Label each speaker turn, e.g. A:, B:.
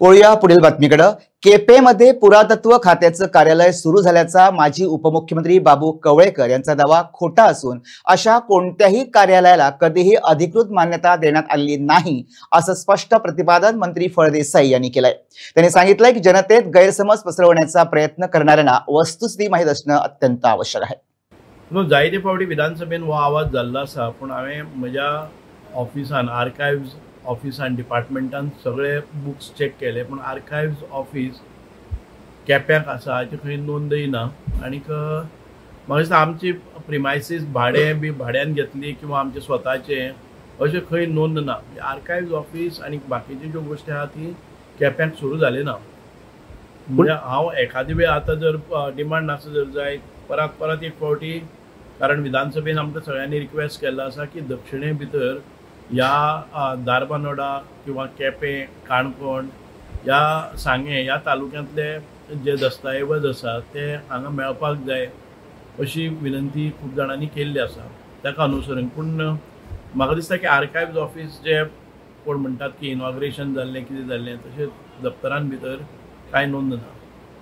A: वळूया पुढील बातमीकडे। केपेमध्ये पुरातत्व खात्याचं कार्यालय सुरू झाल्याचा माजी उपमुख्यमंत्री बाबू कवळेकर यांचा दावा खोटा असून अशा कोणत्याही कार्यालयाला कधीही अधिकृत मान्यता देण्यात आलेली नाही, असं स्पष्ट प्रतिपादन मंत्री फळदेसाई यांनी केलंय। त्यांनी सांगितलंय की जनतेत गैरसमज पसरवण्याचा प्रयत्न करणाऱ्यांना वस्तुस्थिती माहित असणं अत्यंत आवश्यक आहे।
B: जायते फावटी विधानसभेन हो आवाज जाल्लो आसा, पण हांवें म्हज्या ऑफिसान आर्कायव्ज ऑफिसान डिपार्टमेंटान सगळे बुक्स चेक केले, पण आर्कायव्ज ऑफिस केप्याक आसा हाची खंय नोंदय ना। आनीक म्हाका दिसता आमची प्रिमायसीस भाड्यान घेतली किंवा आमचे स्वताचे अशें खंय नोंद ना। आर्कायव्ज ऑफिस आनी बाकीच्यो ज्यो गोश्टी आहा ती केप्याक सुरू जाले ना। म्हणजे हांव एखादी वेळ आतां जर डिमांड आसा जर जाय परत एक फावटी, कारण विधानसभेन आमकां सगळ्यांनी रिक्वेस्ट केल्लो आसा की दक्षिणे भितर ह्या दारबांदोडा किंवा केपें, काणकोण ह्या सांगे ह्या तालुक्यांतले जे दस्तावेज आसा ते हांगा मेळपाक जाय अशी विनंती खूब जाणांनी केल्ली आसा। ताका अनुसरून पूण म्हाका दिसता की आर्कायव्ज ऑफिस जे कोण म्हणटात की इनॉग्रेशन जाल्लें कितें जाल्लें तशें दफ्तरान भितर कांय नोंद ना।